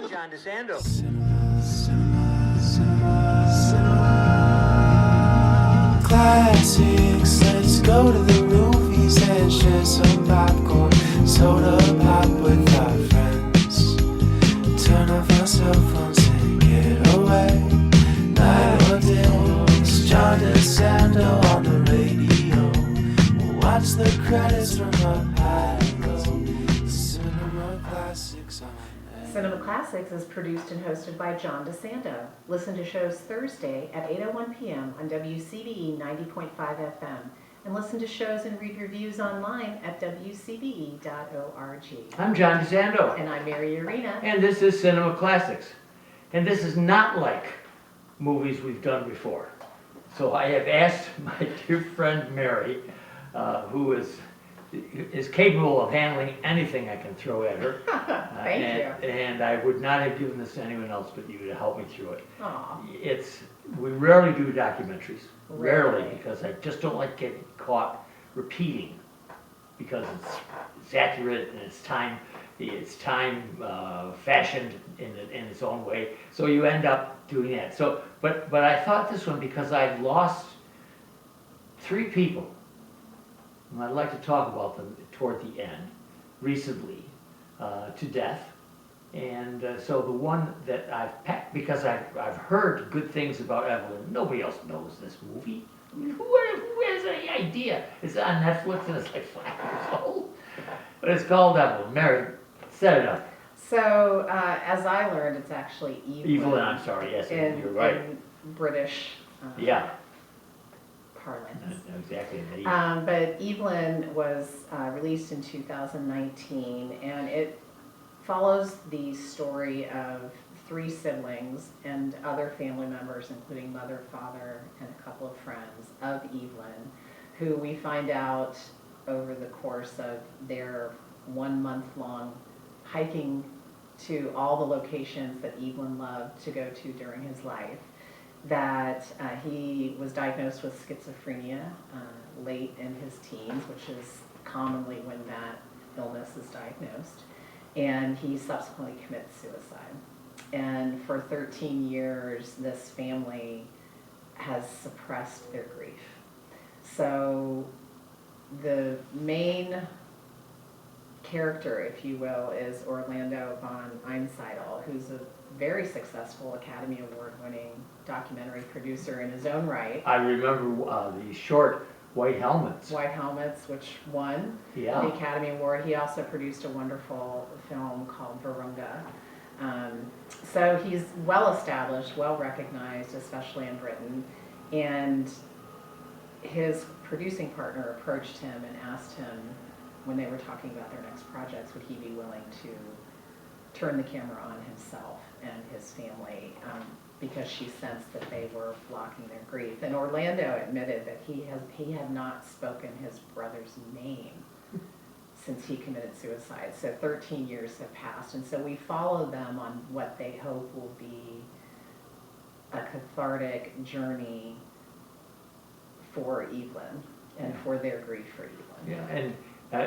I'm John DeSando. Classics, let's go to the movies and share some popcorn, soda pop with our friends. Turn off our cell phones and get away. Night or day, it's John DeSando on the radio. We'll watch the credits from up high and low. Cinema Classics on air. Cinema Classics is produced and hosted by John DeSando. Listen to shows Thursday at 8:01 p.m. on WCBE 90.5 FM. And listen to shows and read reviews online at WCBE.org. I'm John DeSando. And I'm Mary Yerina. And this is Cinema Classics. And this is not like movies we've done before. So I have asked my dear friend Mary, who is capable of handling anything I can throw at her. Thank you. And I would not have given this to anyone else but you to help me through it. Aw. We rarely do documentaries. Rarely. Rarely, because I just don't like getting caught repeating, because it's accurate and it's time fashioned in its own way. So you end up doing that. So, but I thought this one, because I've lost 3 people, and I'd like to talk about them toward the end, recently, to death. And so the one that I've packed, because I've heard good things about Evelyn. Nobody else knows this movie. I mean, who has any idea? It's on Netflix and it's like 5 years old. But it's called Evelyn. Mary, set it up. So, as I learned, it's actually Evelyn. Evelyn, I'm sorry, yes, you're right. In British Yeah. parlance. Exactly. But Evelyn was released in 2019, and it follows the story of 3 siblings and other family members, including mother, father, and a couple of friends of Evelyn, who we find out over the course of their 1-month-long hiking to all the locations that Evelyn loved to go to during his life, that he was diagnosed with schizophrenia late in his teens, which is commonly when that illness is diagnosed, and he subsequently commits suicide. And for 13 years, this family has suppressed their grief. So the main character, if you will, is Orlando von Einsiedel, who's a very successful Academy Award-winning documentary producer in his own right. I remember the short White Helmets. White Helmets, which won the Yeah. Academy Award. He also produced a wonderful film called Virunga. So he's well established, well recognized, especially in Britain. And his producing partner approached him and asked him, when they were talking about their next projects, would he be willing to turn the camera on himself and his family, because she sensed that they were blocking their grief. And Orlando admitted that he had not spoken his brother's name since he committed suicide. So 13 years have passed, and so we follow them on what they hope will be a cathartic journey for Evelyn and for their grief for Evelyn. Yeah, and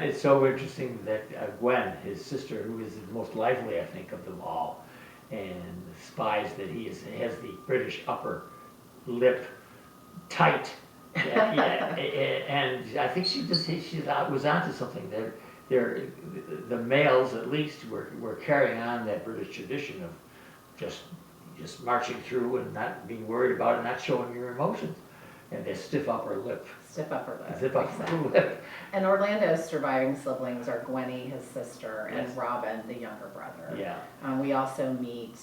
it's so interesting that Gwen, his sister, who is the most lively, I think, of them all, and spies that has the British upper lip tight. Yeah, and I think she was onto something. The males, at least, were carrying on that British tradition of just marching through and not being worried about it, not showing your emotions. And they stiff upper lip. Stiff upper lip. Stiff upper lip. And Orlando's surviving siblings are Gwenny, his sister, and Yes. Robin, the younger brother. Yeah. We also meet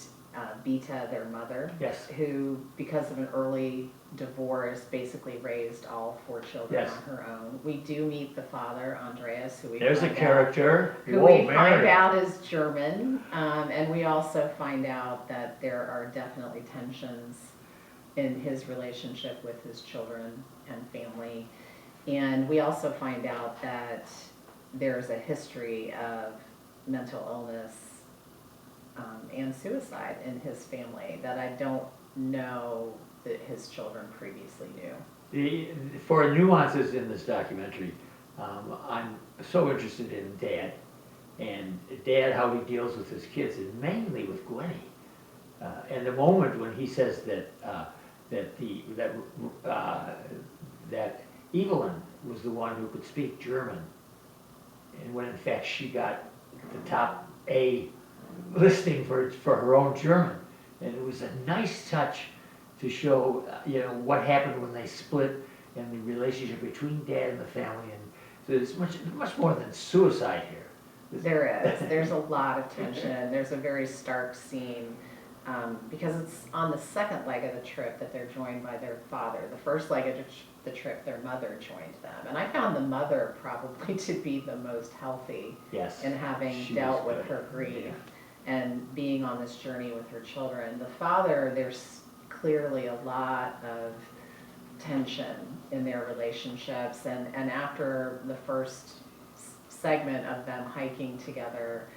Beta, their mother, Yes. who, because of an early divorce, basically raised all 4 children Yes. on her own. We do meet the father, Andreas, who we There's a find character. out, who we find out is German, and we also find out that there are definitely tensions in his relationship with his children and family. And we also find out that there's a history of mental illness and suicide in his family that I don't know that his children previously knew. For nuances in this documentary, I'm so interested in Dad and Dad, how he deals with his kids, and mainly with Gwenny. And the moment when he says that Evelyn was the one who could speak German, and when in fact she got the top A listing for her own German, and it was a nice touch to show what happened when they split and the relationship between Dad and the family, and so it's much more than suicide here. There is. There's a lot of tension. There's a very stark scene because it's on the second leg of the trip that they're joined by their father. The first leg of the trip, their mother joined them. And I found the mother probably to be the most healthy in having dealt with her grief and being on this journey with her children. The father, there's clearly a lot of tension in their relationships. And after the first segment of them hiking together,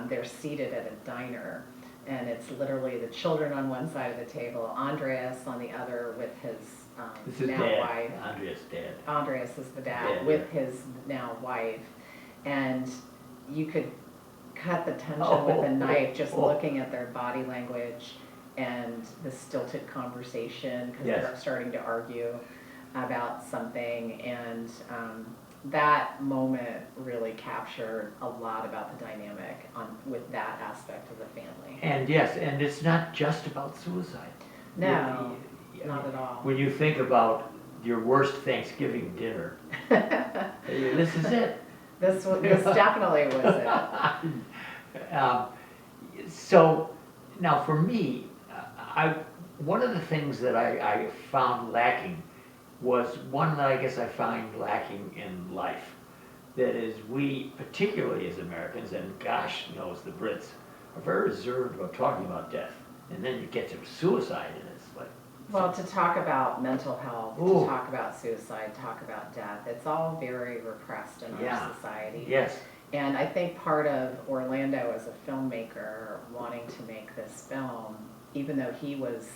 they're seated at a diner, and it's literally the children on one side of the table, Andreas on the other with his now dad. wife. Andreas' dad. Andreas is the dad with his now wife, and you could cut the tension with a knife just looking at their body language and the stilted conversation because they're starting to argue about something, and that moment really captured a lot about the dynamic with that aspect of the family. And yes, and it's not just about suicide. No, not at all. When you think about your worst Thanksgiving dinner, this is it. This definitely was it. So now for me, one of the things that I found lacking was one that I guess I find lacking in life. That is, we, particularly as Americans, and gosh knows the Brits, are very reserved about talking about death. And then you get to suicide, and it's like... Well, to talk about mental health, Ooh. to talk about suicide, talk about death, it's all very repressed in our society. Yes. And I think part of Orlando as a filmmaker wanting to make this film, even though he was...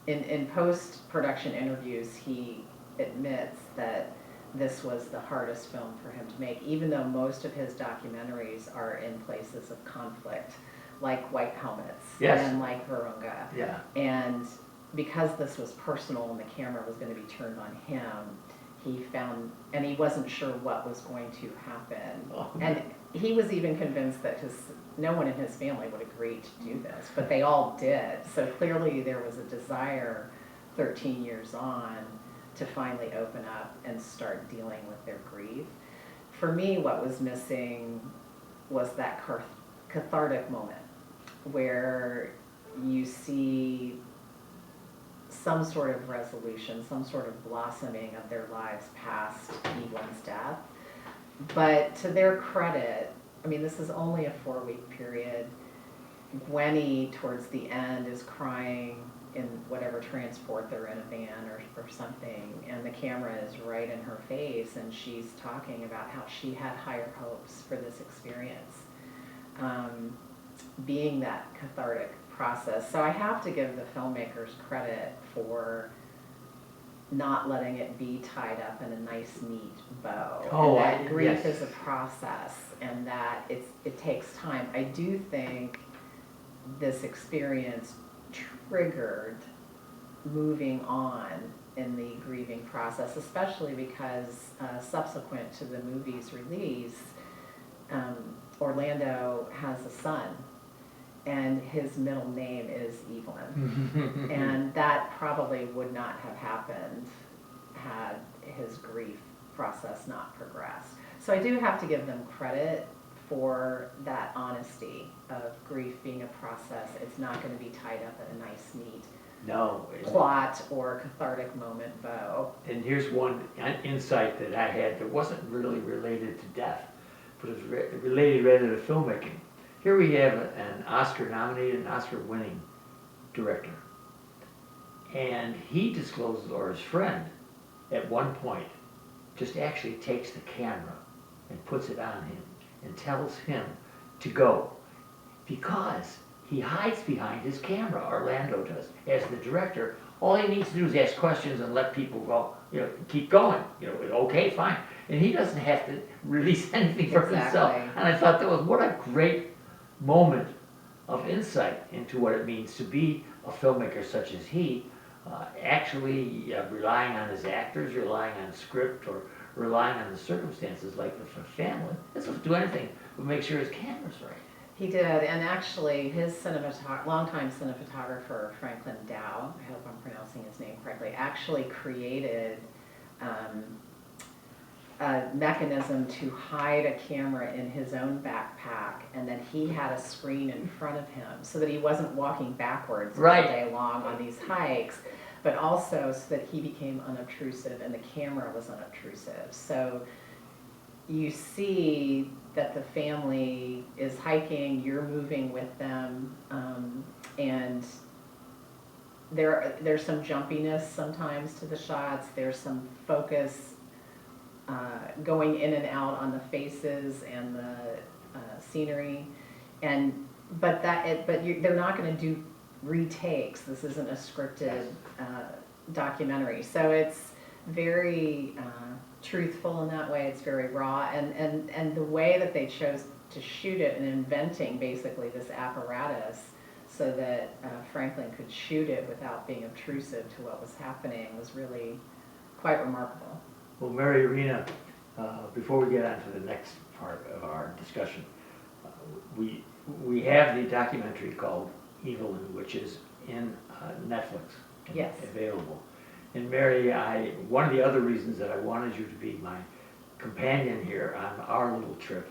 In post-production interviews, he admits that this was the hardest film for him to make, even though most of his documentaries are in places of conflict, like White Helmets and like Virunga. Yeah. And because this was personal and the camera was going to be turned on him, he found, and he wasn't sure what was going to happen. Oh. And he was even convinced that no one in his family would agree to do this, but they all did. So clearly there was a desire 13 years on to finally open up and start dealing with their grief. For me, what was missing was that cathartic moment where you see some sort of resolution, some sort of blossoming of their lives past Evelyn's death. But to their credit, I mean, this is only a 4-week period. Gwenny, towards the end, is crying in whatever transport they're in, a van or something, and the camera is right in her face, and she's talking about how she had higher hopes for this experience, being that cathartic process. So I have to give the filmmakers credit for not letting it be tied up in a nice, neat bow. Oh, and that grief is a process, and that it takes time. I do think this experience triggered moving on in the grieving process, especially because subsequent to the movie's release, Orlando has a son, and his middle name is Evelyn. And that probably would not have happened had his grief process not progressed. So I do have to give them credit for that honesty of grief being a process. It's not going to be tied up in a nice, neat plot or cathartic moment bow. And here's one insight that I had that wasn't really related to death, but it was related rather to filmmaking. Here we have an Oscar-nominated and Oscar-winning director. And he discloses, or his friend, at one point, just actually takes the camera and puts it on him and tells him to go. Because he hides behind his camera, Orlando does. As the director, all he needs to do is ask questions and let people go, keep going. Okay, fine. and he doesn't have to release anything for himself. Exactly. And I thought that was, what a great moment of insight into what it means to be a filmmaker such as he, actually relying on his actors, relying on script, or relying on the circumstances like the family. He doesn't do anything but make sure his camera's right. He did, and actually his longtime cinematographer, Franklin Dow, I hope I'm pronouncing his name correctly, actually created a mechanism to hide a camera in his own backpack, and then he had a screen in front of him so that he wasn't walking backwards Right. all day long on these hikes, but also so that he became unobtrusive and the camera was unobtrusive. So you see that the family is hiking, you're moving with them, and there's some jumpiness sometimes to the shots, there's some focus going in and out on the faces and the scenery, but they're not going to do retakes. This isn't a scripted documentary, so it's very truthful in that way. It's very raw, and the way that they chose to shoot it and inventing basically this apparatus so that Franklin could shoot it without being obtrusive to what was happening was really quite remarkable. Well, Mary Yerina, before we get on to the next part of our discussion, we have the documentary called Evelyn, which is in Netflix, Yes. available. And Mary, one of the other reasons that I wanted you to be my companion here on our little trip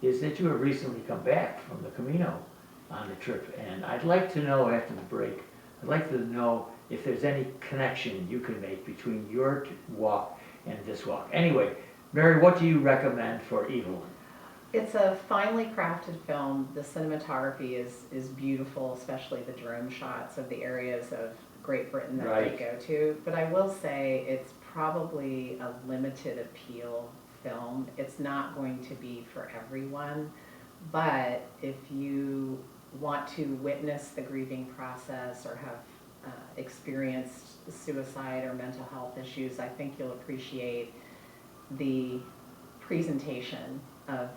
is that you have recently come back from the Camino on the trip, and I'd like to know after the break, I'd like to know if there's any connection you can make between your walk and this walk. Anyway, Mary, what do you recommend for Evelyn? It's a finely crafted film. The cinematography is beautiful, especially the drone shots of the areas of Great Britain that Right. they go to. But I will say it's probably a limited appeal film. It's not going to be for everyone, but if you want to witness the grieving process or have experienced suicide or mental health issues, I think you'll appreciate the presentation of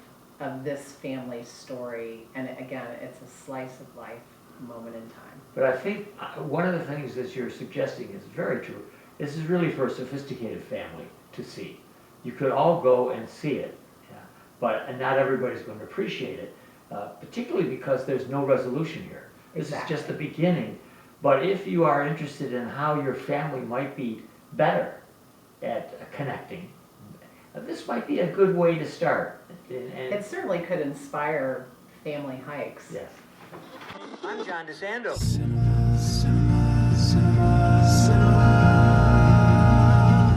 this family's story. And again, it's a slice of life moment in time. But I think one of the things that you're suggesting is very true. This is really for a sophisticated family to see. You could all go and see it, but not everybody's going to appreciate it, particularly because there's no resolution here. This Exactly. is just the beginning. But if you are interested in how your family might be better at connecting, this might be a good way to start. And It certainly could inspire family hikes. yes. I'm John DeSando. Cinema, cinema, cinema, cinema.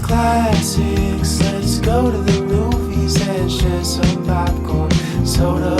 Classics, let's go to the movies and share some popcorn, soda